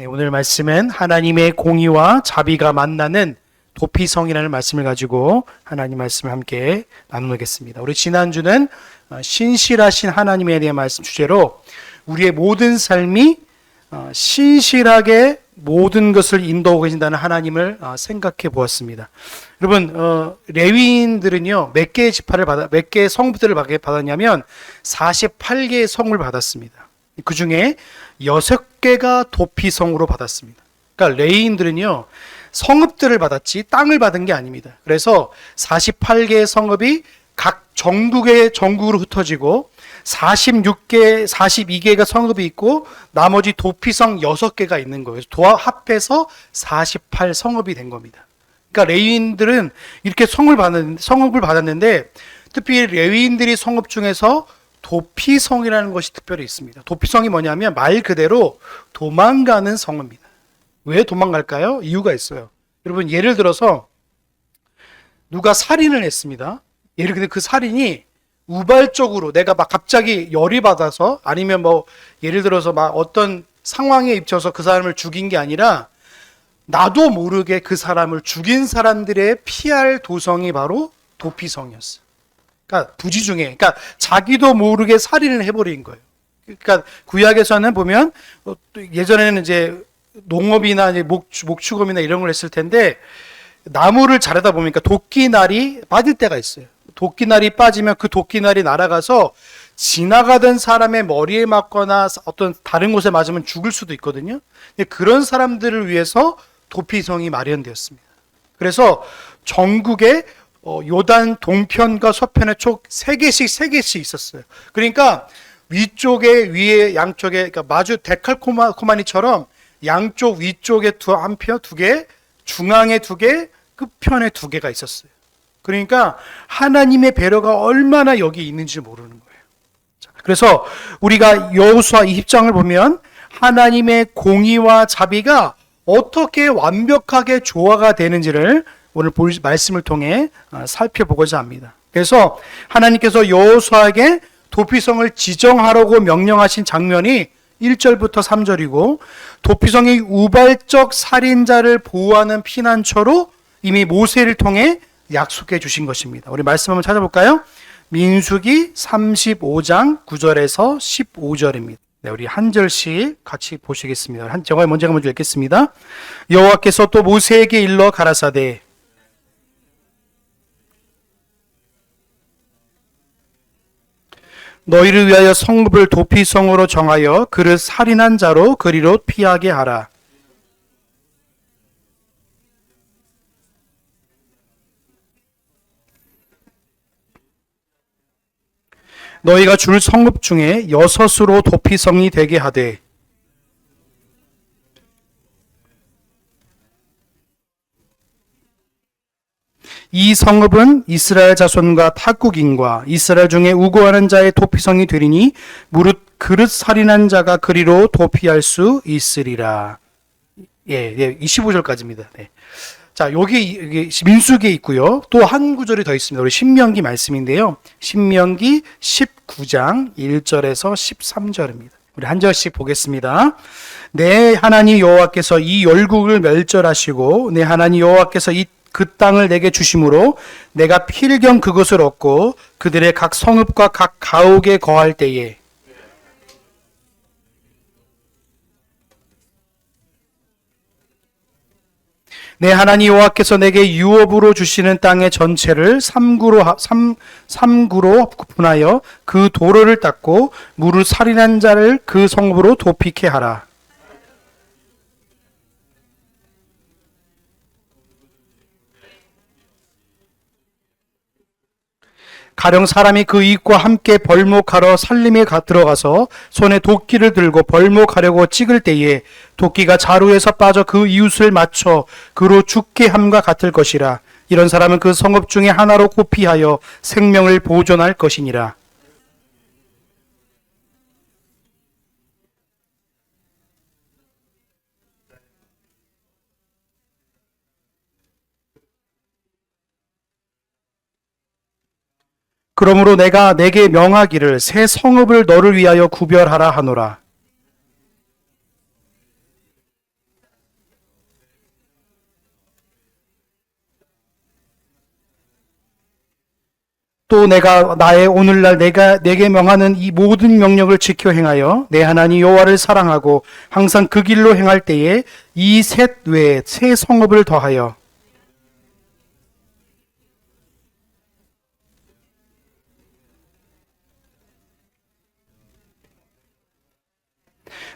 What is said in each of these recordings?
네, 오늘 말씀은 하나님의 공의와 자비가 만나는 도피성이라는 말씀을 가지고 하나님 말씀을 함께 나누겠습니다. 우리 지난주는 신실하신 하나님에 대한 말씀 주제로 우리의 모든 삶이 신실하게 모든 것을 인도하고 계신다는 하나님을 생각해 보았습니다. 여러분, 레위인들은요, 몇 개의 성부들을 받았냐면 48개의 성을 받았습니다. 그 중에 6개가 도피성으로 받았습니다. 그러니까 레위인들은요, 성읍들을 받았지 땅을 받은 게 아닙니다. 그래서 48개의 성읍이 각 전국으로 흩어지고 42개가 성읍이 있고 나머지 도피성 6개가 있는 거예요. 합해서 48성읍이 된 겁니다. 그러니까 레위인들은 이렇게 성읍을 받았는데 특히 레위인들이 성읍 중에서 도피성이라는 것이 특별히 있습니다. 도피성이 뭐냐면 말 그대로 도망가는 성읍입니다. 왜 도망갈까요? 이유가 있어요. 여러분, 예를 들어서 누가 살인을 했습니다. 근데 그 살인이 우발적으로 내가 막 갑자기 열이 받아서 아니면 예를 들어서 막 어떤 상황에 입혀서 그 사람을 죽인 게 아니라 나도 모르게 그 사람을 죽인 사람들의 피할 도성이 바로 도피성이었어요. 그러니까 부지중에, 그러니까 자기도 모르게 살인을 해버린 거예요. 그러니까 구약에서는 보면 예전에는 이제 농업이나 이제 목축업이나 이런 걸 했을 텐데 나무를 자르다 보니까 도끼날이 빠질 때가 있어요. 도끼날이 빠지면 그 도끼날이 날아가서 지나가던 사람의 머리에 맞거나 어떤 다른 곳에 맞으면 죽을 수도 있거든요. 그런 사람들을 위해서 도피성이 마련되었습니다. 그래서 전국에 요단 동편과 서편에 총 3개씩 있었어요. 그러니까 위에 양쪽에, 그러니까 마주 데칼코마니처럼 양쪽 위쪽에 한 편 2개, 중앙에 2개, 끝편에 2개가 있었어요. 그러니까 하나님의 배려가 얼마나 여기 있는지 모르는 거예요. 그래서 우리가 여호수아 20장을 보면 하나님의 공의와 자비가 어떻게 완벽하게 조화가 되는지를 오늘 말씀을 통해 살펴보고자 합니다. 그래서 하나님께서 여호수아에게 도피성을 지정하라고 명령하신 장면이 1절부터 3절이고 도피성이 우발적 살인자를 보호하는 피난처로 이미 모세를 통해 약속해 주신 것입니다. 우리 말씀 한번 찾아볼까요? 민수기 35장 9절에서 15절입니다. 네, 우리 한 절씩 같이 보시겠습니다. 제가 먼저 읽겠습니다. 여호와께서 또 모세에게 일러 가라사대 너희를 위하여 성읍을 도피성으로 정하여 그를 살인한 자로 그리로 피하게 하라. 너희가 줄 성읍 중에 6으로 도피성이 되게 하되 이 성읍은 이스라엘 자손과 탁국인과 이스라엘 중에 우고하는 자의 도피성이 되리니 무릇 그릇 살인한 자가 그리로 도피할 수 있으리라. 25절까지입니다. 네. 자, 여기 민수기에 있고요. 또 한 구절이 더 있습니다. 우리 신명기 말씀인데요. 신명기 19장 1절에서 13절입니다. 우리 한 절씩 보겠습니다. 내 하나님 여호와께서 이 열국을 멸절하시고 내 하나님 여호와께서 그 땅을 내게 주심으로 내가 필경 그것을 얻고 그들의 각 성읍과 각 가옥에 거할 때에 내 하나님 여호와께서 내게 유업으로 주시는 땅의 전체를 3구로 분하여 그 도로를 닦고 무릇 살인한 자를 그 성읍으로 도피케 하라. 가령 사람이 그 이익과 함께 벌목하러 살림에 들어가서 손에 도끼를 들고 벌목하려고 찍을 때에 도끼가 자루에서 빠져 그 이웃을 맞춰 그로 죽게 함과 같을 것이라. 이런 사람은 그 성읍 중에 하나로 고피하여 생명을 보존할 것이니라. 그러므로 내가 내게 명하기를 새 성읍을 너를 위하여 구별하라 하노라. 또 내가 나의 오늘날 내가 내게 명하는 이 모든 명령을 지켜 행하여 내 하나님 여호와를 사랑하고 항상 그 길로 행할 때에 이 셋 외에 새 성읍을 더하여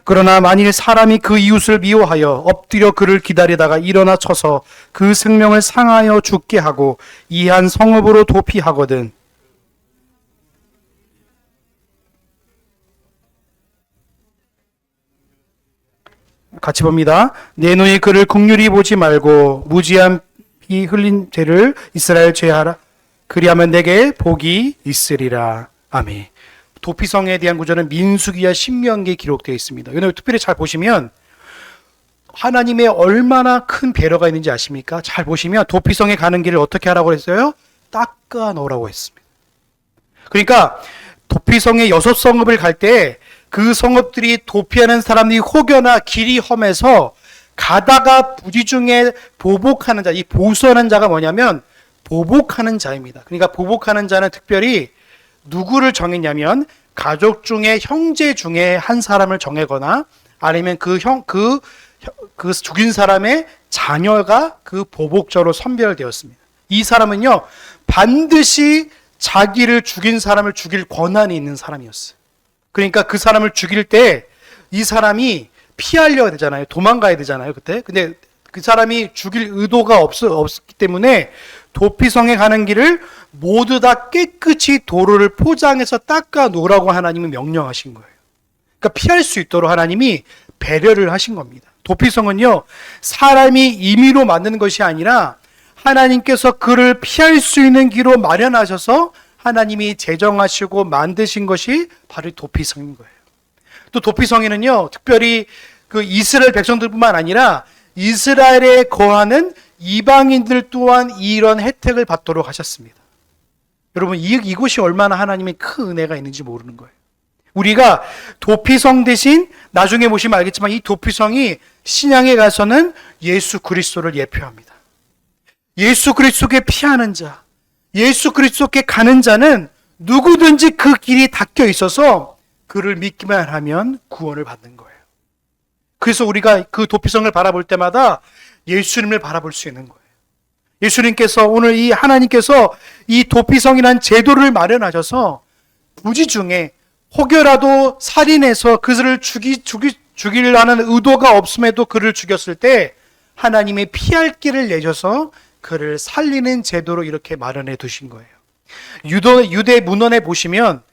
그러나 만일 사람이 그 이웃을 미워하여 엎드려 그를 기다리다가 일어나 쳐서 그 생명을 상하여 죽게 하고 이한 성읍으로 도피하거든 같이 봅니다. 내 눈이 그를 긍휼히 보지 말고 무지한 피 흘린 죄를 이스라엘 죄하라. 그리하면 내게 복이 있으리라. 아멘. 도피성에 대한 구절은 민수기와 신명기에 기록되어 있습니다. 여러분 특별히 잘 보시면 하나님의 얼마나 큰 배려가 있는지 아십니까? 잘 보시면 도피성에 가는 길을 어떻게 하라고 했어요? 닦아 놓으라고 했습니다. 그러니까 도피성의 6성읍을 갈 때 그 성읍들이 도피하는 사람들이 혹여나 길이 험해서 가다가 부지 중에 보복하는 자, 이 보수하는 자가 뭐냐면 보복하는 자입니다. 그러니까 보복하는 자는 특별히 누구를 정했냐면 가족 중에 형제 중에 한 사람을 정하거나 아니면 그 죽인 사람의 자녀가 그 보복자로 선별되었습니다. 이 사람은요 반드시 자기를 죽인 사람을 죽일 권한이 있는 사람이었어요. 그러니까 그 사람을 죽일 때 이 사람이 피하려야 되잖아요. 도망가야 되잖아요. 그때. 근데 그 사람이 죽일 의도가 없었기 때문에 도피성에 가는 길을 모두 다 깨끗이 도로를 포장해서 닦아 놓으라고 하나님은 명령하신 거예요. 그러니까 피할 수 있도록 하나님이 배려를 하신 겁니다. 도피성은요, 사람이 임의로 만드는 것이 아니라 하나님께서 그를 피할 수 있는 길로 마련하셔서 하나님이 제정하시고 만드신 것이 바로 도피성인 거예요. 또 도피성에는요, 특별히 그 이스라엘 백성들뿐만 아니라 이스라엘에 거하는 이방인들 또한 이런 혜택을 받도록 하셨습니다. 여러분, 이곳이 얼마나 하나님의 큰 은혜가 있는지 모르는 거예요. 우리가 도피성 대신 나중에 보시면 알겠지만 이 도피성이 신약에 가서는 예수 그리스도를 예표합니다. 예수 그리스도께 피하는 자, 예수 그리스도께 가는 자는 누구든지 그 길이 닫혀 있어서 그를 믿기만 하면 구원을 받는 거예요. 그래서 우리가 그 도피성을 바라볼 때마다 예수님을 바라볼 수 있는 거예요. 예수님께서 오늘 이 하나님께서 이 도피성이라는 제도를 마련하셔서 부지 중에 혹여라도 살인해서 그를 죽이려는 의도가 없음에도 그를 죽였을 때 하나님의 피할 길을 내셔서 그를 살리는 제도로 이렇게 마련해 두신 거예요. 유대 문헌에 보시면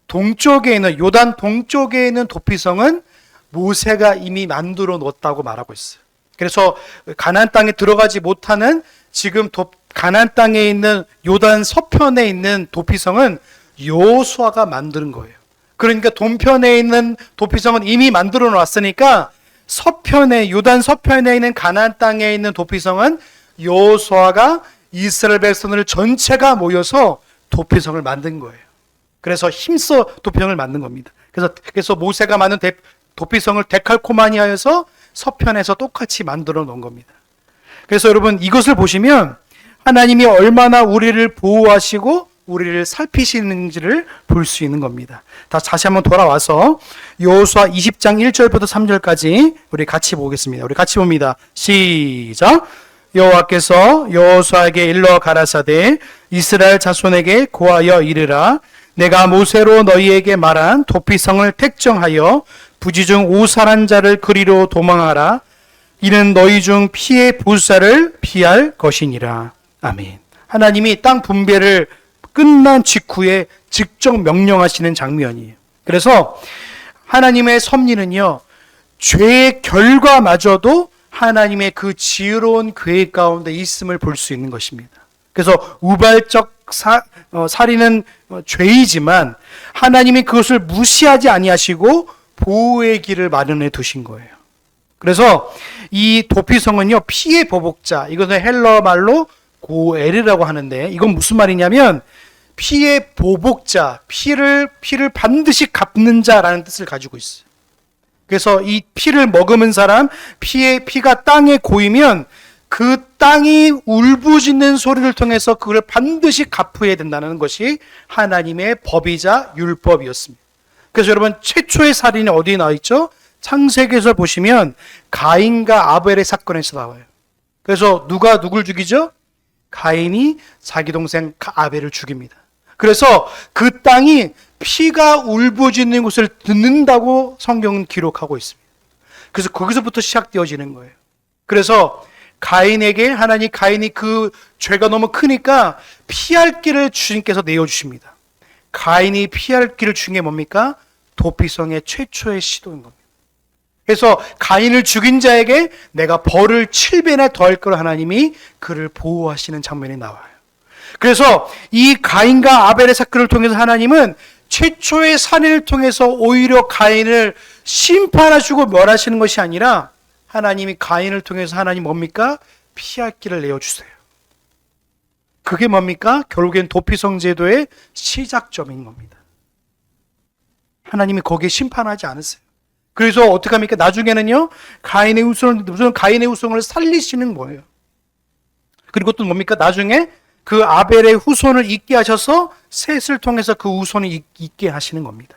동쪽에 있는 요단 동쪽에 있는 도피성은 모세가 이미 만들어 놓았다고 말하고 있어요. 그래서 가나안 땅에 들어가지 못하는 지금 가나안 땅에 있는 요단 서편에 있는 도피성은 여호수아가 만드는 거예요. 그러니까 동편에 있는 도피성은 이미 만들어 놨으니까 요단 서편에 있는 가나안 땅에 있는 도피성은 여호수아가 이스라엘 백성들 전체가 모여서 도피성을 만든 거예요. 그래서 힘써 도피성을 만든 겁니다. 그래서 모세가 만든 도피성을 데칼코마니아에서 서편에서 똑같이 만들어 놓은 겁니다. 그래서 여러분 이것을 보시면 하나님이 얼마나 우리를 보호하시고 우리를 살피시는지를 볼 수 있는 겁니다. 다시 한번 돌아와서 여호수아 20장 1절부터 3절까지 우리 같이 보겠습니다. 우리 같이 봅니다. 시작. 여호와께서 여호수아에게 일러 가라사대 이스라엘 자손에게 고하여 이르라 내가 모세로 너희에게 말한 도피성을 택정하여 부지 중 오살한 자를 그리로 도망하라 이는 너희 중 피해 보수자를 피할 것이니라. 아멘. 하나님이 땅 분배를 끝난 직후에 직접 명령하시는 장면이에요. 그래서 하나님의 섭리는요, 죄의 결과마저도 하나님의 그 지혜로운 계획 가운데 있음을 볼 수 있는 것입니다. 그래서 우발적 살인은 죄이지만 하나님이 그것을 무시하지 아니하시고 보호의 길을 마련해 두신 거예요. 그래서 이 도피성은요, 피해 보복자, 이것은 헬러 말로 고에르라고 하는데 이건 무슨 말이냐면 피해 보복자, 피를 반드시 갚는 자라는 뜻을 가지고 있어요. 그래서 이 피를 머금은 사람, 피가 땅에 고이면 그 땅이 울부짖는 소리를 통해서 그걸 반드시 갚아야 된다는 것이 하나님의 법이자 율법이었습니다. 그래서 여러분, 최초의 살인이 어디에 나와 있죠? 창세기에서 보시면 가인과 아벨의 사건에서 나와요. 그래서 누가 누굴 죽이죠? 가인이 자기 동생 아벨을 죽입니다. 그래서 그 땅이 피가 울부짖는 것을 듣는다고 성경은 기록하고 있습니다. 그래서 거기서부터 시작되어지는 거예요. 그래서 가인에게 하나님, 가인이 그 죄가 너무 크니까 피할 길을 주님께서 내어주십니다. 가인이 피할 길을 준 게 뭡니까? 도피성의 최초의 시도인 겁니다. 그래서 가인을 죽인 자에게 내가 벌을 7배나 더할 걸 하나님이 그를 보호하시는 장면이 나와요. 그래서 이 가인과 아벨의 사건을 통해서 하나님은 최초의 살인을 통해서 오히려 가인을 심판하시고 멸하시는 것이 아니라 하나님이 가인을 통해서 하나님 뭡니까? 피할 길을 내어주세요. 그게 뭡니까? 결국엔 도피성 제도의 시작점인 겁니다. 하나님이 거기에 심판하지 않으세요. 그래서 어떻게 합니까? 나중에는요, 가인의 후손을 살리시는 거예요. 그리고 또 뭡니까? 나중에 그 아벨의 후손을 있게 하셔서 셋을 통해서 그 후손을 있게 하시는 겁니다.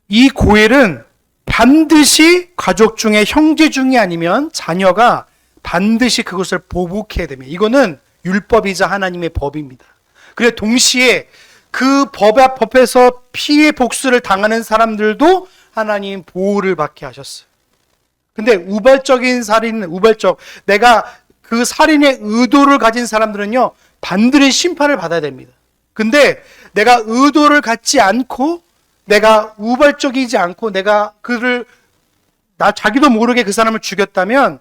이 고엘은 반드시 가족 중에 형제 중에 아니면 자녀가 반드시 그것을 보복해야 됩니다. 이거는 율법이자 하나님의 법입니다. 그래 동시에 그 법에서 피해 복수를 당하는 사람들도 하나님 보호를 받게 하셨어요. 근데 우발적인 살인, 내가 그 살인의 의도를 가진 사람들은요, 반드시 심판을 받아야 됩니다. 근데 내가 의도를 갖지 않고, 내가 우발적이지 않고, 내가 자기도 모르게 그 사람을 죽였다면,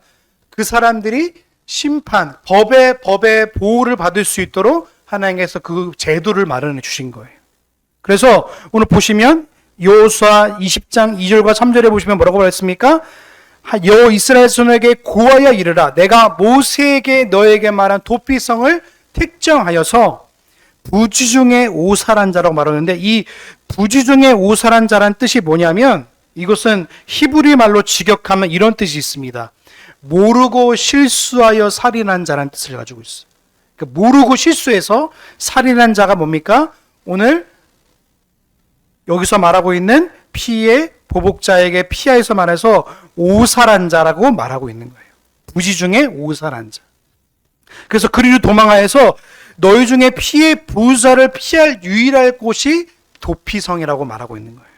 그 사람들이 심판, 법의 보호를 받을 수 있도록 하나님께서 그 제도를 마련해 주신 거예요. 그래서 오늘 보시면, 여호수아 20장 2절과 3절에 보시면 뭐라고 말했습니까? 여호 이스라엘 손에게 고하여 이르라. 내가 모세에게 너에게 말한 도피성을 특정하여서 부지 중에 오살한 자라고 말하는데, 이 부지 중에 오살한 자란 뜻이 뭐냐면, 이것은 히브리 말로 직역하면 이런 뜻이 있습니다. 모르고 실수하여 살인한 자란 뜻을 가지고 있어요. 그러니까 모르고 실수해서 살인한 자가 뭡니까? 오늘 여기서 말하고 있는 피해 보복자에게 피하여서 말해서 오살한 자라고 말하고 있는 거예요. 부지 중에 오살한 자. 그래서 그리로 도망하여서 너희 중에 피해 보호자를 피할 유일할 곳이 도피성이라고 말하고 있는 거예요.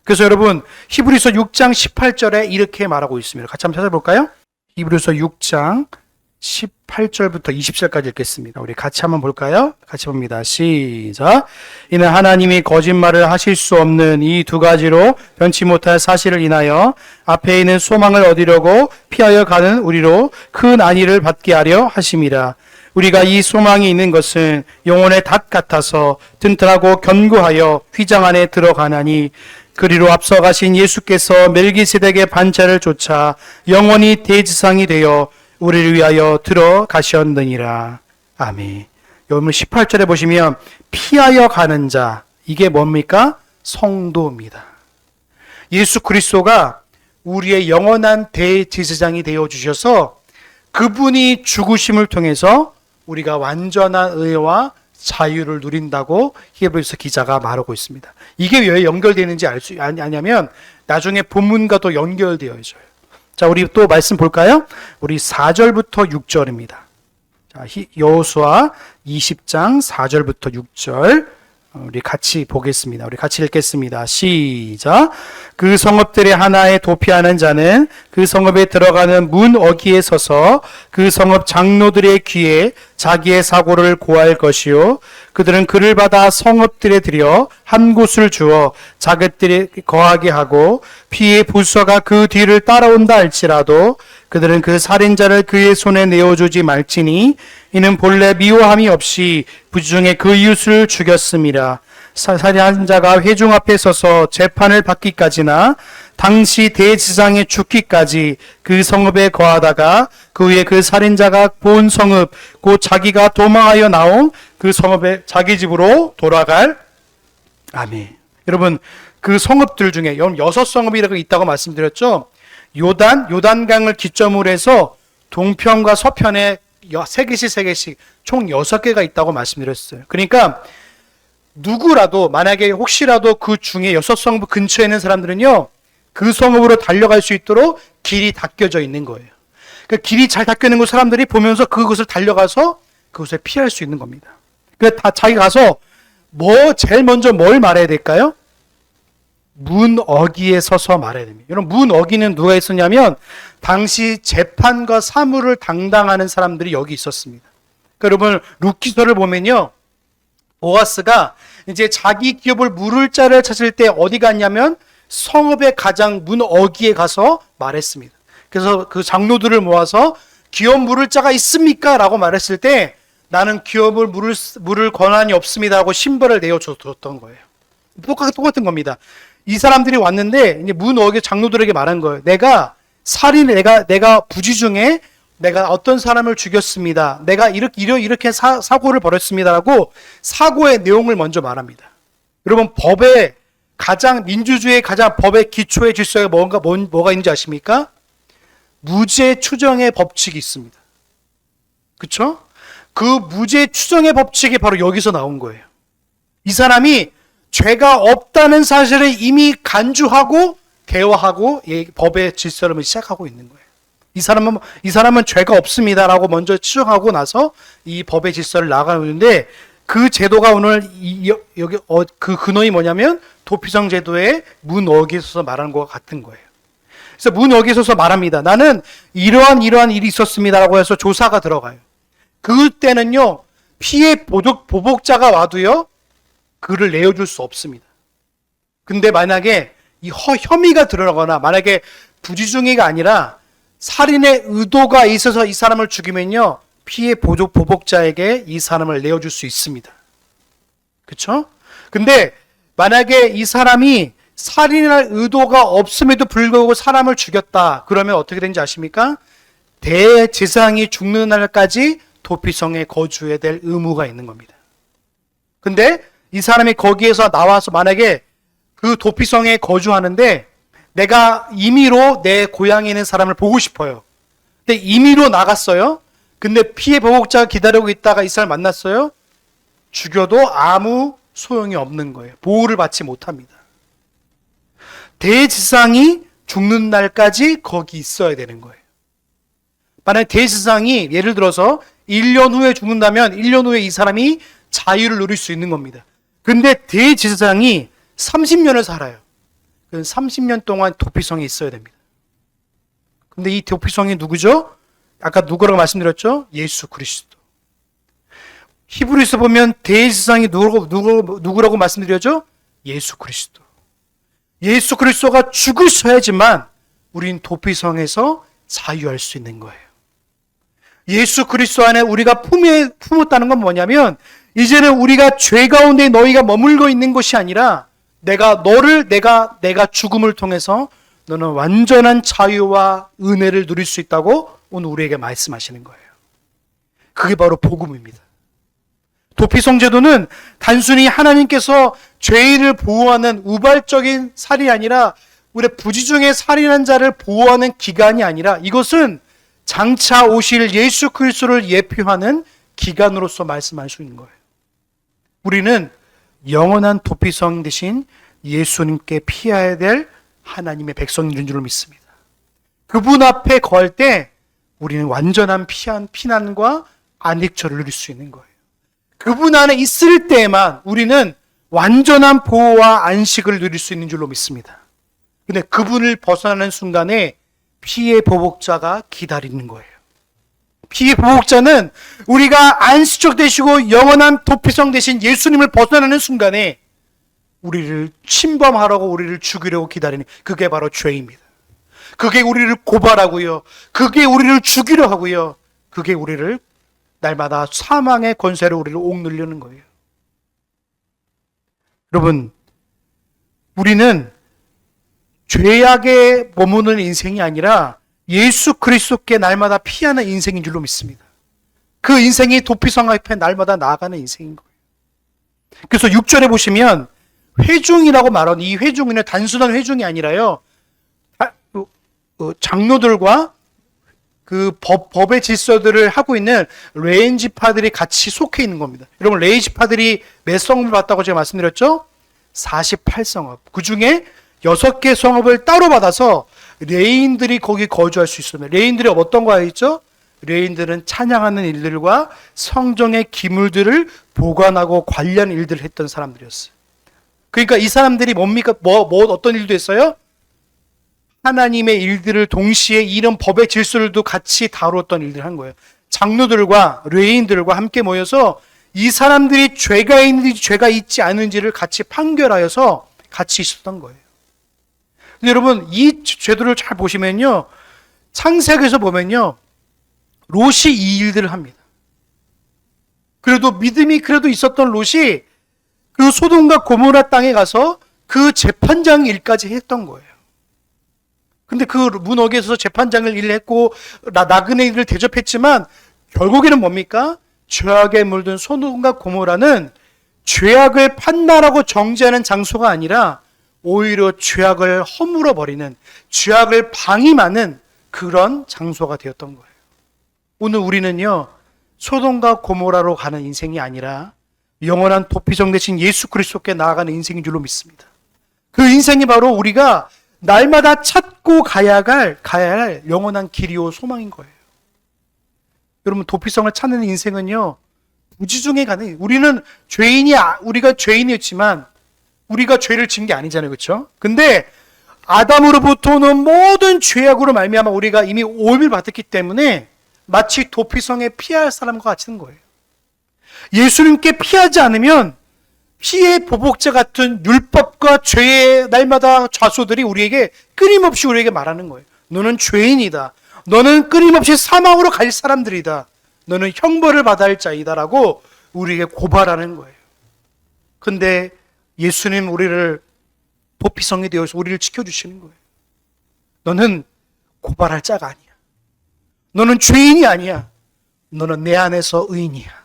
그래서 여러분 히브리서 6장 18절에 이렇게 말하고 있습니다. 같이 한번 찾아볼까요? 히브리서 6장 18절부터 20절까지 읽겠습니다. 우리 같이 한번 볼까요? 같이 봅니다. 시작. 이는 하나님이 거짓말을 하실 수 없는 이 두 가지로 변치 못할 사실을 인하여 앞에 있는 소망을 얻으려고 피하여 가는 우리로 큰 안위를 받게 하려 하심이라. 우리가 이 소망이 있는 것은 영혼의 닭 같아서 튼튼하고 견고하여 휘장 안에 들어가나니, 그리로 앞서 가신 예수께서 멜기세덱의 반차를 쫓아 영원히 대지상이 되어 우리를 위하여 들어가셨느니라. 아멘. 여러분 18절에 보시면 피하여 가는 자, 이게 뭡니까? 성도입니다. 예수 그리스도가 우리의 영원한 대제사장이 되어 주셔서 그분이 죽으심을 통해서 우리가 완전한 의와 자유를 누린다고 히브리서 기자가 말하고 있습니다. 이게 왜 연결되는지 아냐면 나중에 본문과도 연결되어 있어요. 자, 우리 또 말씀 볼까요? 우리 4절부터 6절입니다. 자, 여호수아 20장 4절부터 6절 우리 같이 보겠습니다. 우리 같이 읽겠습니다. 시작. 그 성읍들의 하나에 도피하는 자는 그 성읍에 들어가는 문 어귀에 서서 그 성읍 장로들의 귀에 자기의 사고를 고할 것이요, 그들은 그를 받아 성읍들에 들여 한 곳을 주어 자기들이 거하게 하고 피의 부서가 그 뒤를 따라온다 할지라도 그들은 그 살인자를 그의 손에 내어주지 말지니, 이는 본래 미워함이 없이 부지중에 그 이웃을 죽였음이라. 살인한 자가 회중 앞에 서서 재판을 받기까지나 당시 대지상에 죽기까지 그 성읍에 거하다가 그 후에 그 살인자가 본 성읍 곧 자기가 도망하여 나온 그 성읍에 자기 집으로 돌아갈. 아멘. 여러분 그 성읍들 중에 6성읍이라고 있다고 말씀드렸죠. 요단강을 기점으로 해서 동편과 서편에 세 개씩 총 6개가 있다고 말씀드렸어요. 그러니까 누구라도 만약에 혹시라도 그 중에 6성읍 근처에 있는 사람들은요, 그 성읍으로 달려갈 수 있도록 길이 닦여져 있는 거예요. 그 길이 잘 닦여 있는 거 사람들이 보면서 그곳을 달려가서 그곳에 피할 수 있는 겁니다. 그래서 다 자기 가서 제일 먼저 뭘 말해야 될까요? 문어기에 서서 말해야 됩니다. 여러분, 문어기는 누가 있었냐면 당시 재판과 사무를 담당하는 사람들이 여기 있었습니다. 그러니까 여러분, 룻기서를 보면요, 보아스가 이제 자기 기업을 물을 자를 찾을 때 어디 갔냐면 성읍의 가장 문어기에 가서 말했습니다. 그래서 그 장로들을 모아서 기업 물을 자가 있습니까? 라고 말했을 때 나는 기업을 물을 권한이 없습니다 하고 신벌을 내어줬던 거예요. 똑같은 겁니다. 이 사람들이 왔는데 이제 문어기 장로들에게 말한 거예요. 내가 부지 중에 내가 어떤 사람을 죽였습니다. 내가 이렇게 사고를 벌였습니다라고 사고의 내용을 먼저 말합니다. 여러분, 민주주의의 가장 법의 기초의 질서가 뭐가 있는지 아십니까? 무죄 추정의 법칙이 있습니다. 그쵸? 그 무죄 추정의 법칙이 바로 여기서 나온 거예요. 이 사람이 죄가 없다는 사실을 이미 간주하고 대화하고 법의 질서를 시작하고 있는 거예요. 이 사람은 죄가 없습니다라고 먼저 추정하고 나서 이 법의 질서를 나가는데, 그 제도가 오늘 여기 그 근원이 뭐냐면 도피성 제도의 문어기에 서서 말하는 것과 같은 거예요. 그래서 문어기에 서서 말합니다. 나는 이러한 일이 있었습니다라고 해서 조사가 들어가요. 그때는요, 피해 보복자가 와도요, 그를 내어줄 수 없습니다. 근데 만약에 이 혐의가 드러나거나 만약에 부지중의가 아니라 살인의 의도가 있어서 이 사람을 죽이면요, 피해 보복자에게 이 사람을 내어줄 수 있습니다. 그렇죠? 근데 만약에 이 사람이 살인할 의도가 없음에도 불구하고 사람을 죽였다, 그러면 어떻게 되는지 아십니까? 대제사장이 죽는 날까지 도피성에 거주해야 될 의무가 있는 겁니다. 근데 이 사람이 거기에서 나와서 만약에 그 도피성에 거주하는데 내가 임의로 내 고향에 있는 사람을 보고 싶어요. 근데 임의로 나갔어요. 근데 피해 보복자가 기다리고 있다가 이 사람을 만났어요. 죽여도 아무 소용이 없는 거예요. 보호를 받지 못합니다. 대제사장이 죽는 날까지 거기 있어야 되는 거예요. 만약에 대제사장이 예를 들어서 1년 후에 죽는다면 1년 후에 이 사람이 자유를 누릴 수 있는 겁니다. 근데 대제사장이 30년을 살아요. 그럼 30년 동안 도피성에 있어야 됩니다. 근데 이 도피성이 누구죠? 아까 누구라고 말씀드렸죠? 예수 그리스도. 히브리서 보면 대제사장이 누구라고 말씀드렸죠? 예수 그리스도. 예수 그리스도가 죽으셔야지만 우린 도피성에서 자유할 수 있는 거예요. 예수 그리스도 안에 우리가 품었다는 건 뭐냐면, 이제는 우리가 죄 가운데 너희가 머물고 있는 것이 아니라 내가 죽음을 통해서 너는 완전한 자유와 은혜를 누릴 수 있다고 오늘 우리에게 말씀하시는 거예요. 그게 바로 복음입니다. 도피성 제도는 단순히 하나님께서 죄인을 보호하는 우발적인 살이 아니라 우리 부지중에 살인한 자를 보호하는 기간이 아니라 이것은 장차 오실 예수 그리스도를 예표하는 기간으로서 말씀할 수 있는 거예요. 우리는 영원한 도피성 대신 예수님께 피해야 될 하나님의 백성인 줄로 믿습니다. 그분 앞에 거할 때 우리는 완전한 피난과 안익처를 누릴 수 있는 거예요. 그분 안에 있을 때에만 우리는 완전한 보호와 안식을 누릴 수 있는 줄로 믿습니다. 근데 그분을 벗어나는 순간에 피해 보복자가 기다리는 거예요. 피해 보복자는 우리가 안식처 되시고 영원한 도피성 되신 예수님을 벗어나는 순간에 우리를 침범하라고 우리를 죽이려고 기다리는, 그게 바로 죄입니다. 그게 우리를 고발하고요. 그게 우리를 죽이려 하고요. 그게 우리를 날마다 사망의 권세로 우리를 옥누르는 거예요. 여러분, 우리는 죄악에 머무는 인생이 아니라 예수 그리스도께 날마다 피하는 인생인 줄로 믿습니다. 그 인생이 도피성 앞에 날마다 나아가는 인생인 거예요. 그래서 6절에 보시면 회중이라고 말하는 이 회중은 단순한 회중이 아니라요, 장로들과 그 법의 질서들을 하고 있는 레인 지파들이 같이 속해 있는 겁니다. 여러분, 레인 지파들이 몇 성읍을 받다고 제가 말씀드렸죠? 48성읍. 그 중에 6개 성읍을 따로 받아서 레인들이 거기 거주할 수 있습니다. 레인들이 어떤 거 있죠? 레인들은 찬양하는 일들과 성정의 기물들을 보관하고 관리하는 일들을 했던 사람들이었어요. 그러니까 이 사람들이 뭡니까? 어떤 일도 했어요? 하나님의 일들을 동시에 이런 법의 질서들도 같이 다루었던 일들을 한 거예요. 장로들과 레인들과 함께 모여서 이 사람들이 죄가 있는지 죄가 있지 않은지를 같이 판결하여서 같이 있었던 거예요. 근데 여러분, 이 제도를 잘 보시면요, 창세기에서 보면요, 롯이 이 일들을 합니다. 그래도 믿음이 그래도 있었던 롯이 그 소돔과 고모라 땅에 가서 그 재판장 일까지 했던 거예요. 근데 그 문어기에서 재판장을 일했고 나그네 일을 대접했지만 결국에는 뭡니까? 죄악에 물든 소돔과 고모라는 죄악을 판단하고 정죄하는 장소가 아니라 오히려 죄악을 허물어버리는, 죄악을 방임하는 그런 장소가 되었던 거예요. 오늘 우리는요, 소돔과 고모라로 가는 인생이 아니라 영원한 도피성 대신 예수 그리스도께 나아가는 인생인 줄로 믿습니다. 그 인생이 바로 우리가 날마다 찾고 가야 할 영원한 길이요 소망인 거예요. 여러분, 도피성을 찾는 인생은요, 무지 중에 가는, 우리가 죄인이었지만 우리가 죄를 지은 게 아니잖아요. 그렇죠? 근데 아담으로부터는 모든 죄악으로 말미암아 우리가 이미 오임을 받았기 때문에 마치 도피성에 피할 사람과 같은 거예요. 예수님께 피하지 않으면 피의 보복자 같은 율법과 죄의 날마다 좌소들이 우리에게 끊임없이 우리에게 말하는 거예요. 너는 죄인이다. 너는 끊임없이 사망으로 갈 사람들이다. 너는 형벌을 받아야 할 자이다라고 우리에게 고발하는 거예요. 근데 예수님 우리를 도피성이 되어서 우리를 지켜주시는 거예요. 너는 고발할 자가 아니야. 너는 죄인이 아니야. 너는 내 안에서 의인이야.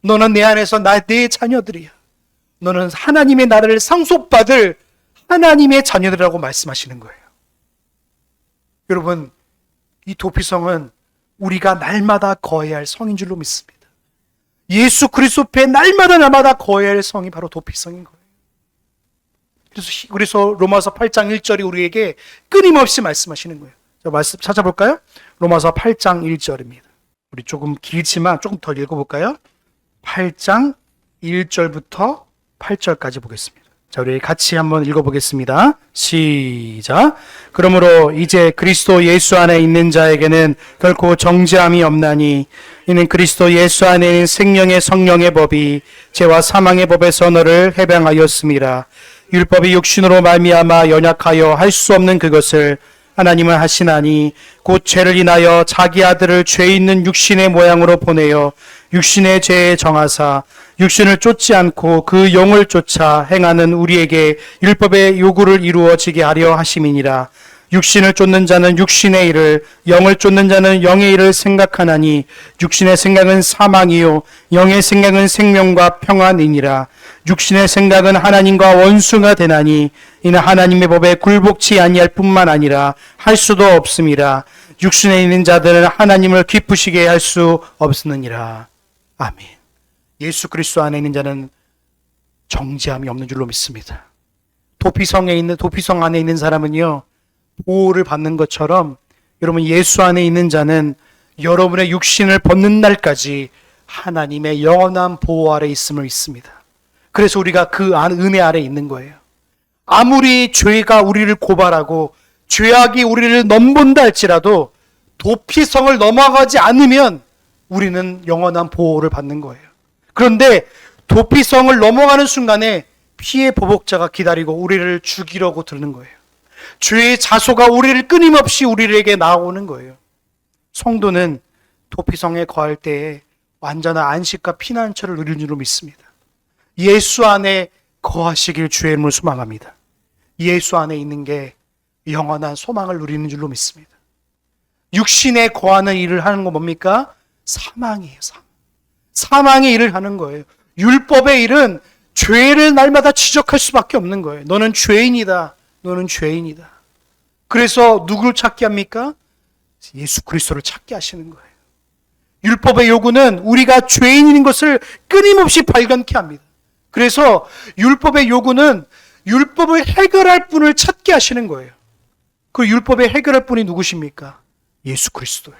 너는 내 안에서 내 자녀들이야. 너는 하나님의 나라를 상속받을 하나님의 자녀들이라고 말씀하시는 거예요. 여러분, 이 도피성은 우리가 날마다 거해야 할 성인 줄로 믿습니다. 예수 그리스도 앞에 날마다 거해야 할 성이 바로 도피성인 거예요. 그래서 로마서 8장 1절이 우리에게 끊임없이 말씀하시는 거예요. 자, 말씀 찾아볼까요? 로마서 8장 1절입니다. 우리 조금 길지만 조금 더 읽어볼까요? 8장 1절부터 8절까지 보겠습니다. 자, 우리 같이 한번 읽어보겠습니다. 시작. 그러므로 이제 그리스도 예수 안에 있는 자에게는 결코 정죄함이 없나니 이는 그리스도 예수 안에 있는 생명의 성령의 법이 죄와 사망의 법에서 너를 해방하였음이라. 율법이 육신으로 말미암아 연약하여 할 수 없는 그것을 하나님은 하시나니 곧 죄를 인하여 자기 아들을 죄 있는 육신의 모양으로 보내어 육신의 죄에 정하사 육신을 쫓지 않고 그 영을 쫓아 행하는 우리에게 율법의 요구를 이루어지게 하려 하심이니라. 육신을 쫓는 자는 육신의 일을, 영을 쫓는 자는 영의 일을 생각하나니 육신의 생각은 사망이요 영의 생각은 생명과 평안이니라. 육신의 생각은 하나님과 원수가 되나니 이는 하나님의 법에 굴복치 아니할 뿐만 아니라 할 수도 없음이라. 육신에 있는 자들은 하나님을 기쁘시게 할 수 없느니라. 아멘. 예수 그리스도 안에 있는 자는 정죄함이 없는 줄로 믿습니다. 도피성 안에 있는 사람은요, 보호를 받는 것처럼 여러분 예수 안에 있는 자는 여러분의 육신을 벗는 날까지 하나님의 영원한 보호 아래 있음을 믿습니다. 그래서 우리가 그 은혜 아래 있는 거예요. 아무리 죄가 우리를 고발하고 죄악이 우리를 넘본다 할지라도 도피성을 넘어가지 않으면 우리는 영원한 보호를 받는 거예요. 그런데 도피성을 넘어가는 순간에 피의 보복자가 기다리고 우리를 죽이려고 드는 거예요. 죄의 자소가 우리를 끊임없이 우리에게 나오는 거예요. 성도는 도피성에 거할 때에 완전한 안식과 피난처를 누리는 줄로 믿습니다. 예수 안에 거하시길 주의 이름으로 소망합니다. 예수 안에 있는 게 영원한 소망을 누리는 줄로 믿습니다. 육신에 거하는 일을 하는 건 뭡니까? 사망이에요. 사망의 일을 하는 거예요. 율법의 일은 죄를 날마다 지적할 수밖에 없는 거예요. 너는 죄인이다. 너는 죄인이다. 그래서 누구를 찾게 합니까? 예수 그리스도를 찾게 하시는 거예요. 율법의 요구는 우리가 죄인인 것을 끊임없이 발견케 합니다. 그래서 율법의 요구는 율법을 해결할 분을 찾게 하시는 거예요. 그 율법의 해결할 분이 누구십니까? 예수 그리스도예요.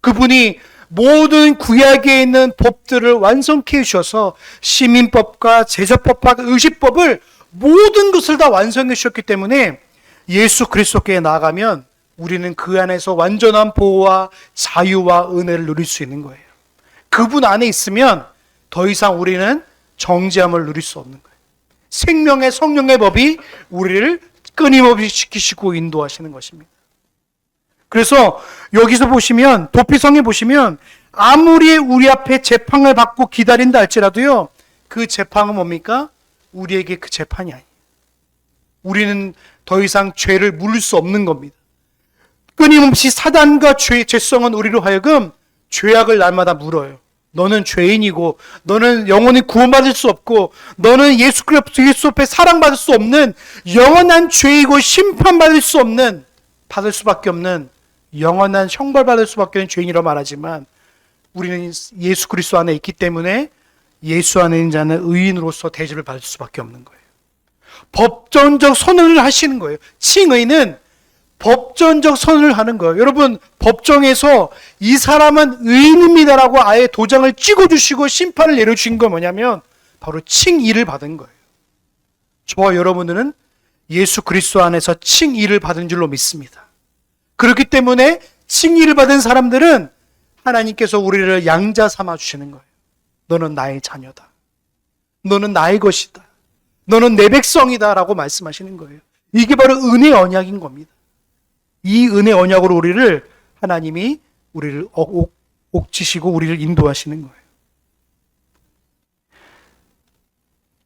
그분이 모든 구약에 있는 법들을 완성케 해주셔서 시민법과 제사법과 의식법을 모든 것을 다 완성해 주셨기 때문에 예수 그리스도께 나아가면 우리는 그 안에서 완전한 보호와 자유와 은혜를 누릴 수 있는 거예요. 그분 안에 있으면 더 이상 우리는 정죄함을 누릴 수 없는 거예요. 생명의 성령의 법이 우리를 끊임없이 지키시고 인도하시는 것입니다. 그래서 여기서 보시면 도피성에 보시면 아무리 우리 앞에 재판을 받고 기다린다 할지라도요, 그 재판은 뭡니까? 우리에게 그 재판이 아니에요. 우리는 더 이상 죄를 물을 수 없는 겁니다. 끊임없이 사단과 죄성은 우리로 하여금 죄악을 날마다 물어요. 너는 죄인이고, 너는 영원히 구원받을 수 없고, 너는 예수 그리스도 앞에 사랑받을 수 없는 영원한 죄이고 심판받을 수 없는, 받을 수밖에 없는 영원한 형벌받을 수밖에 없는 죄인이라고 말하지만, 우리는 예수 그리스도 안에 있기 때문에 예수 안에 있는 자는 의인으로서 대접을 받을 수밖에 없는 거예요. 법전적 선언을 하시는 거예요. 칭의는 법전적 선언을 하는 거예요. 여러분, 법정에서 이 사람은 의인입니다라고 아예 도장을 찍어주시고 심판을 내려주신 건 뭐냐면 바로 칭의를 받은 거예요. 저와 여러분들은 예수 그리스도 안에서 칭의를 받은 줄로 믿습니다. 그렇기 때문에 칭의를 받은 사람들은 하나님께서 우리를 양자 삼아 주시는 거예요. 너는 나의 자녀다. 너는 나의 것이다. 너는 내 백성이다 라고 말씀하시는 거예요. 이게 바로 은혜의 언약인 겁니다. 이 은혜 언약으로 우리를 하나님이 우리를 옥지시고 우리를 인도하시는 거예요.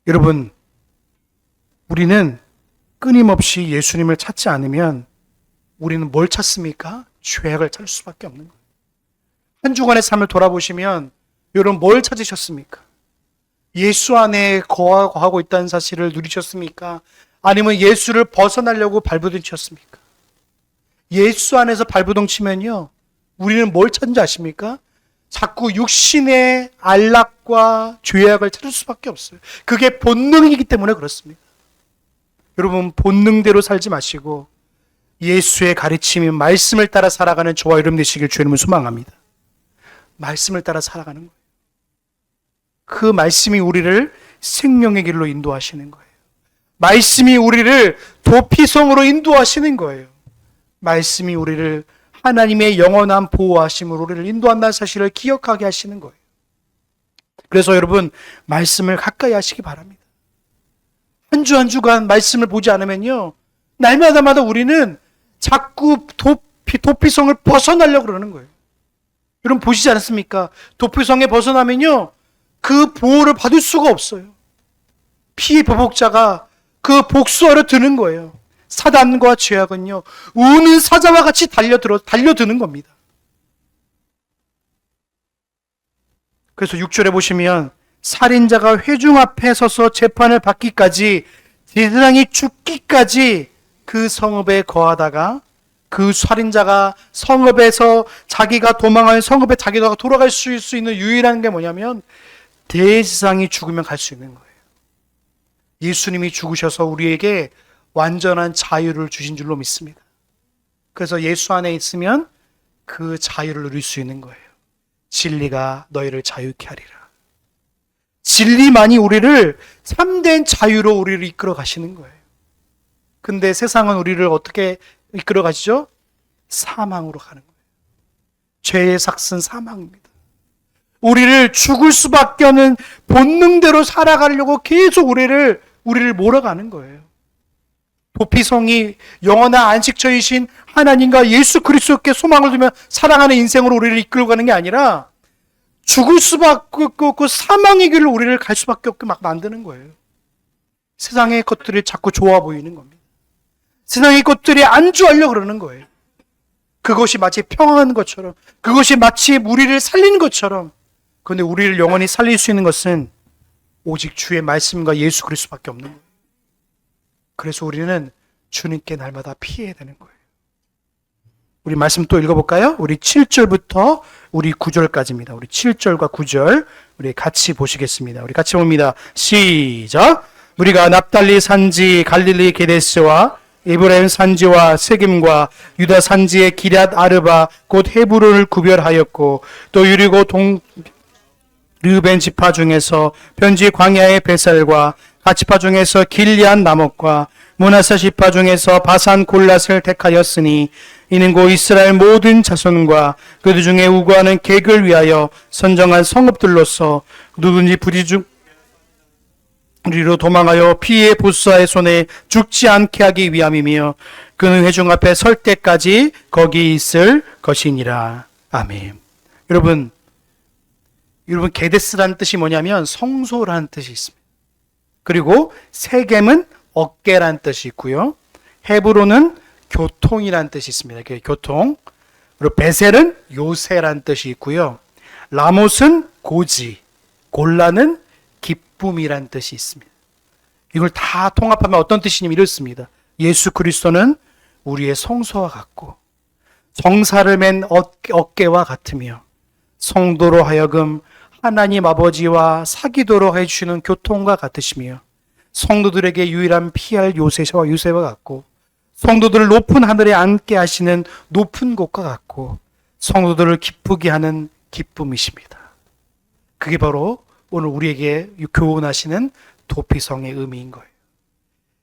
여러분, 우리는 끊임없이 예수님을 찾지 않으면 우리는 뭘 찾습니까? 죄악을 찾을 수밖에 없는 거예요. 한 주간의 삶을 돌아보시면 여러분 뭘 찾으셨습니까? 예수 안에 거하고 있다는 사실을 누리셨습니까? 아니면 예수를 벗어나려고 발부둥 쳤습니까? 예수 안에서 발부둥 치면요, 우리는 뭘 찾는지 아십니까? 자꾸 육신의 안락과 죄악을 찾을 수밖에 없어요. 그게 본능이기 때문에 그렇습니다. 여러분, 본능대로 살지 마시고 예수의 가르침인 말씀을 따라 살아가는 저와 여러분 되시길 주님은 소망합니다. 말씀을 따라 살아가는 거예요. 그 말씀이 우리를 생명의 길로 인도하시는 거예요. 말씀이 우리를 도피성으로 인도하시는 거예요. 말씀이 우리를 하나님의 영원한 보호하심으로 우리를 인도한다는 사실을 기억하게 하시는 거예요. 그래서 여러분, 말씀을 가까이 하시기 바랍니다. 한 주 한 주간 말씀을 보지 않으면요, 날마다마다 우리는 자꾸 도피성을 벗어나려고 그러는 거예요. 여러분 보시지 않습니까? 도피성에 벗어나면요, 그 보호를 받을 수가 없어요. 피의 보복자가 그 복수하러 드는 거예요. 사단과 죄악은요, 우는 사자와 같이 달려드는 겁니다. 그래서 6절에 보시면 살인자가 회중 앞에 서서 재판을 받기까지, 제사장이 죽기까지 그 성읍에 거하다가 그 살인자가 성읍에서 자기가 도망할 성읍에 자기가 돌아갈 수 있는 유일한 게 뭐냐면 대제사장이 죽으면 갈 수 있는 거예요. 예수님이 죽으셔서 우리에게 완전한 자유를 주신 줄로 믿습니다. 그래서 예수 안에 있으면 그 자유를 누릴 수 있는 거예요. 진리가 너희를 자유케 하리라. 진리만이 우리를 참된 자유로 우리를 이끌어 가시는 거예요. 근데 세상은 우리를 어떻게 이끌어 가시죠? 사망으로 가는 거예요. 죄의 삭은 사망입니다. 우리를 죽을 수밖에 없는 본능대로 살아가려고 계속 우리를 몰아가는 거예요. 도피성이 영원한 안식처이신 하나님과 예수 그리스도께 소망을 두며 살아가는 인생으로 우리를 이끌어가는 게 아니라 죽을 수밖에 없고 사망의 길로 우리를 갈 수밖에 없게 막 만드는 거예요. 세상의 것들이 자꾸 좋아 보이는 겁니다. 세상의 것들이 안주하려고 그러는 거예요. 그것이 마치 평안한 것처럼, 그것이 마치 우리를 살리는 것처럼. 그런데 우리를 영원히 살릴 수 있는 것은 오직 주의 말씀과 예수 그리스도밖에 없는 거예요. 그래서 우리는 주님께 날마다 피해야 되는 거예요. 우리 말씀 또 읽어볼까요? 우리 7절부터 우리 9절까지입니다. 우리 7절과 9절 우리 같이 보시겠습니다. 우리 같이 봅니다. 시작. 우리가 납달리 산지 갈릴리 게데스와 에브라임 산지와 세김과 유다 산지의 기럇 아르바 곧 헤브론을 구별하였고 또 유리고 동 르벤 지파 중에서 편지 광야의 베살과 가치파 중에서 길리안 나목과 므낫세 지파 중에서 바산 골랏을 택하였으니 이는 곧 이스라엘 모든 자손과 그들 중에 우고하는 객을 위하여 선정한 성읍들로서 누구든지 우리로 도망하여 피의 보스와의 손에 죽지 않게 하기 위함이며 그는 회중 앞에 설 때까지 거기 있을 것이니라. 아멘. 여러분 게데스라는 뜻이 뭐냐면 성소라는 뜻이 있습니다. 그리고 세겜은 어깨라는 뜻이 있고요. 헤브론은 교통이라는 뜻이 있습니다. 교통. 그리고 베셀은 요새라는 뜻이 있고요. 라못은 고지, 골라는 기쁨이라는 뜻이 있습니다. 이걸 다 통합하면 어떤 뜻이냐면 이렇습니다. 예수 그리스도는 우리의 성소와 같고 정사를 맨 어깨와 같으며 성도로 하여금 하나님 아버지와 사귀도록 해주시는 교통과 같으시며 성도들에게 유일한 피할 요새와 같고 성도들을 높은 하늘에 앉게 하시는 높은 곳과 같고 성도들을 기쁘게 하는 기쁨이십니다. 그게 바로 오늘 우리에게 교훈하시는 도피성의 의미인 거예요.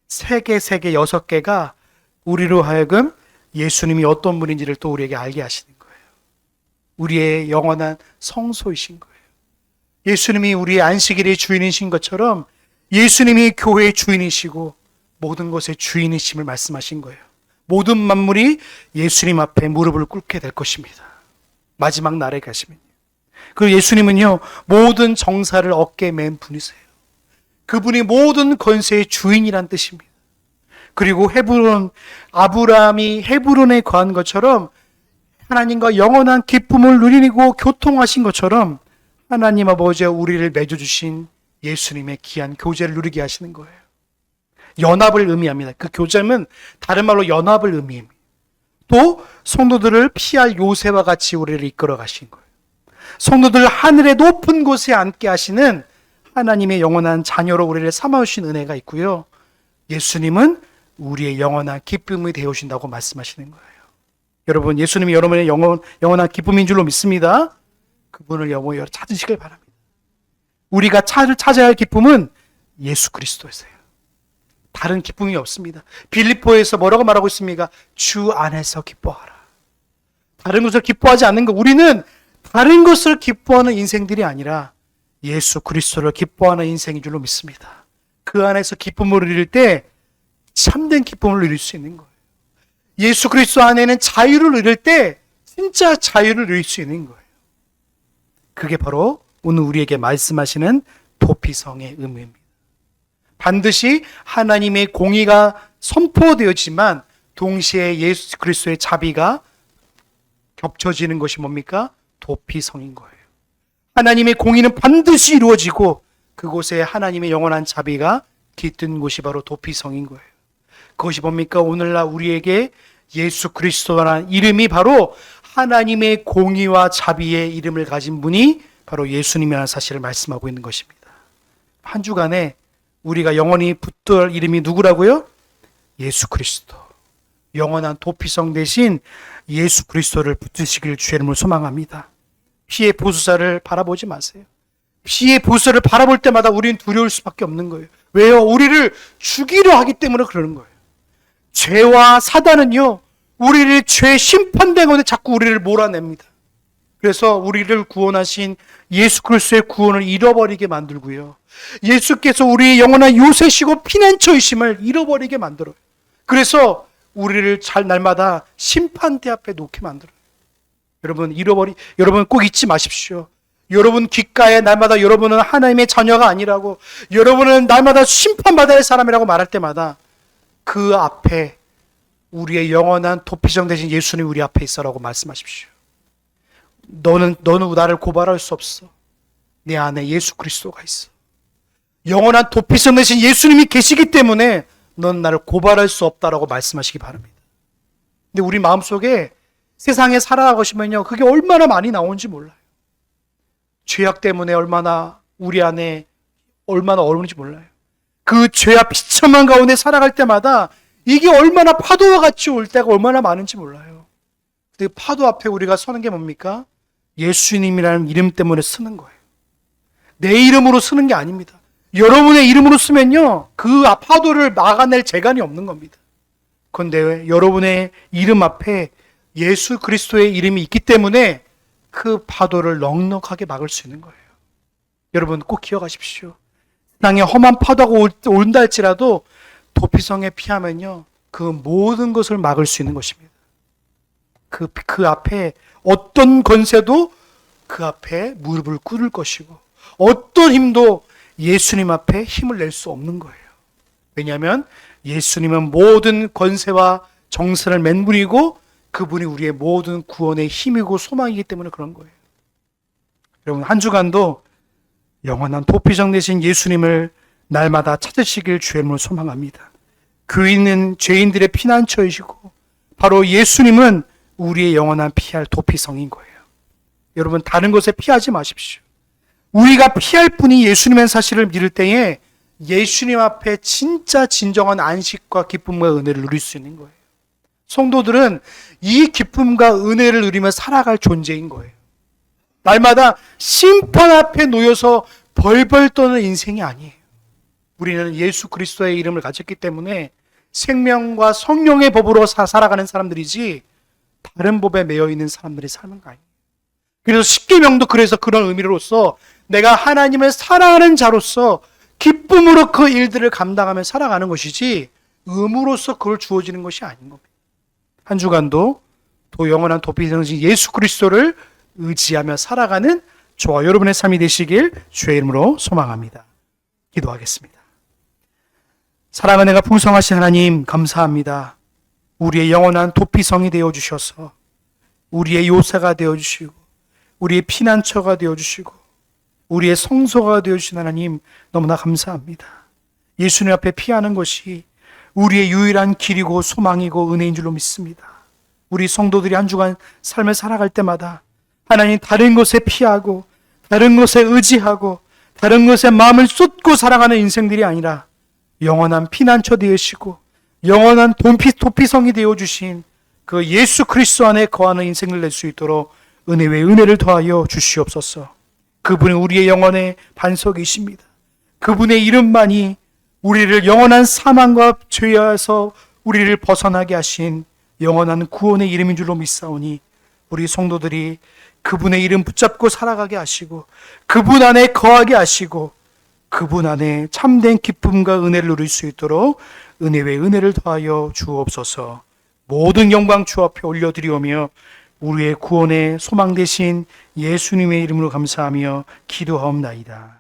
세 개, 6개가 우리로 하여금 예수님이 어떤 분인지를 또 우리에게 알게 하시는 거예요. 우리의 영원한 성소이신 거예요. 예수님이 우리의 안식일의 주인이신 것처럼 예수님이 교회의 주인이시고 모든 것의 주인이심을 말씀하신 거예요. 모든 만물이 예수님 앞에 무릎을 꿇게 될 것입니다. 마지막 날에 가시면요. 그리고 예수님은요, 모든 정사를 어깨에 맨 분이세요. 그분이 모든 권세의 주인이란 뜻입니다. 그리고 헤브론, 아브라함이 헤브론에 거한 것처럼 하나님과 영원한 기쁨을 누리고 교통하신 것처럼 하나님 아버지와 우리를 맺어주신 예수님의 귀한 교제를 누리게 하시는 거예요. 연합을 의미합니다. 그 교제는 다른 말로 연합을 의미합니다. 또 성도들을 피할 요새와 같이 우리를 이끌어 가신 거예요. 성도들 하늘의 높은 곳에 앉게 하시는 하나님의 영원한 자녀로 우리를 삼아주신 은혜가 있고요. 예수님은 우리의 영원한 기쁨이 되어주신다고 말씀하시는 거예요. 여러분, 예수님이 여러분의 영원한 기쁨인 줄로 믿습니다. 그분을 영원히 찾으시길 바랍니다. 우리가 찾아야 할 기쁨은 예수 그리스도이세요. 다른 기쁨이 없습니다. 빌립보에서 뭐라고 말하고 있습니까? 주 안에서 기뻐하라. 다른 것을 기뻐하지 않는 것. 우리는 다른 것을 기뻐하는 인생들이 아니라 예수 그리스도를 기뻐하는 인생인 줄로 믿습니다. 그 안에서 기쁨을 누릴 때 참된 기쁨을 누릴 수 있는 거예요. 예수 그리스도 안에는 자유를 누릴 때 진짜 자유를 누릴 수 있는 거예요. 그게 바로 오늘 우리에게 말씀하시는 도피성의 의미입니다. 반드시 하나님의 공의가 선포되었지만 동시에 예수 그리스도의 자비가 겹쳐지는 것이 뭡니까? 도피성인 거예요. 하나님의 공의는 반드시 이루어지고 그곳에 하나님의 영원한 자비가 깃든 곳이 바로 도피성인 거예요. 그것이 뭡니까? 오늘날 우리에게 예수 그리스도라는 이름이 바로 하나님의 공의와 자비의 이름을 가진 분이 바로 예수님이라는 사실을 말씀하고 있는 것입니다. 한 주간에 우리가 영원히 붙들 이름이 누구라고요? 예수 그리스도. 영원한 도피성 대신 예수 그리스도를 붙드시길 주의 이름으로 소망합니다. 피의 보수사를 바라보지 마세요. 피의 보수사를 바라볼 때마다 우리는 두려울 수밖에 없는 거예요. 왜요? 우리를 죽이려 하기 때문에 그러는 거예요. 죄와 사단은요, 우리를 죄 심판된 곳에 자꾸 우리를 몰아냅니다. 그래서 우리를 구원하신 예수 그리스도의 구원을 잃어버리게 만들고요. 예수께서 우리의 영원한 요새시고 피난처이심을 잃어버리게 만들어요. 그래서 우리를 날마다 심판대 앞에 놓게 만들어요. 여러분 꼭 잊지 마십시오. 여러분 귓가에 날마다 여러분은 하나님의 자녀가 아니라고, 여러분은 날마다 심판받아야 할 사람이라고 말할 때마다 그 앞에 우리의 영원한 도피성 대신 예수님이 우리 앞에 있어라고 말씀하십시오. 너는 나를 고발할 수 없어. 내 안에 예수 그리스도가 있어. 영원한 도피성 대신 예수님이 계시기 때문에 넌 나를 고발할 수 없다라고 말씀하시기 바랍니다. 근데 우리 마음속에 세상에 살아가시면요, 그게 얼마나 많이 나오는지 몰라요. 죄악 때문에 얼마나 우리 안에 얼마나 어려운지 몰라요. 그 죄악 비참한 가운데 살아갈 때마다 이게 얼마나 파도와 같이 올 때가 얼마나 많은지 몰라요. 근데 파도 앞에 우리가 서는 게 뭡니까? 예수님이라는 이름 때문에 쓰는 거예요. 내 이름으로 쓰는 게 아닙니다. 여러분의 이름으로 쓰면요, 그 파도를 막아낼 재간이 없는 겁니다. 그런데 여러분의 이름 앞에 예수 그리스도의 이름이 있기 때문에 그 파도를 넉넉하게 막을 수 있는 거예요. 여러분 꼭 기억하십시오. 땅에 험한 파도가 온다 할지라도 도피성에 피하면요, 그 모든 것을 막을 수 있는 것입니다. 그 앞에 어떤 권세도 그 앞에 무릎을 꿇을 것이고, 어떤 힘도 예수님 앞에 힘을 낼 수 없는 거예요. 왜냐하면 예수님은 모든 권세와 정세를 맹물이고 그분이 우리의 모든 구원의 힘이고 소망이기 때문에 그런 거예요. 여러분 한 주간도 영원한 도피성 되신 예수님을 날마다 찾으시길 주의 이름으로 소망합니다. 교인은 죄인들의 피난처이시고 바로 예수님은 우리의 영원한 피할 도피성인 거예요. 여러분 다른 곳에 피하지 마십시오. 우리가 피할 분이 예수님의 사실을 믿을 때에 예수님 앞에 진짜 진정한 안식과 기쁨과 은혜를 누릴 수 있는 거예요. 성도들은 이 기쁨과 은혜를 누리며 살아갈 존재인 거예요. 날마다 심판 앞에 놓여서 벌벌 떠는 인생이 아니에요. 우리는 예수 그리스도의 이름을 가졌기 때문에 생명과 성령의 법으로 살아가는 사람들이지 다른 법에 매여 있는 사람들이 삶은 거 아니에요. 그래서 십계명도 그래서 그런 의미로서 내가 하나님을 사랑하는 자로서 기쁨으로 그 일들을 감당하며 살아가는 것이지 의무로서 그걸 주어지는 것이 아닌 겁니다. 한 주간도 또 영원한 도피성신 예수 그리스도를 의지하며 살아가는 저와 여러분의 삶이 되시길 주의 이름으로 소망합니다. 기도하겠습니다. 사랑은 내가 풍성하신 하나님 감사합니다. 우리의 영원한 도피성이 되어주셔서 우리의 요새가 되어주시고 우리의 피난처가 되어주시고 우리의 성소가 되어주신 하나님 너무나 감사합니다. 예수님 앞에 피하는 것이 우리의 유일한 길이고 소망이고 은혜인 줄로 믿습니다. 우리 성도들이 한 주간 삶을 살아갈 때마다 하나님 다른 곳에 피하고 다른 곳에 의지하고 다른 것에 마음을 쏟고 살아가는 인생들이 아니라 영원한 피난처 되시고 영원한 도피성이 되어주신 그 예수 그리스도 안에 거하는 인생을 낼 수 있도록 은혜 외 은혜를 더하여 주시옵소서. 그분은 우리의 영혼의 반석이십니다. 그분의 이름만이 우리를 영원한 사망과 죄에서 우리를 벗어나게 하신 영원한 구원의 이름인 줄로 믿사오니 우리 성도들이 그분의 이름 붙잡고 살아가게 하시고 그분 안에 거하게 하시고 그분 안에 참된 기쁨과 은혜를 누릴 수 있도록 은혜 외 은혜를 더하여 주옵소서. 모든 영광 주 앞에 올려드리오며 우리의 구원의 소망 되신 예수님의 이름으로 감사하며 기도하옵나이다.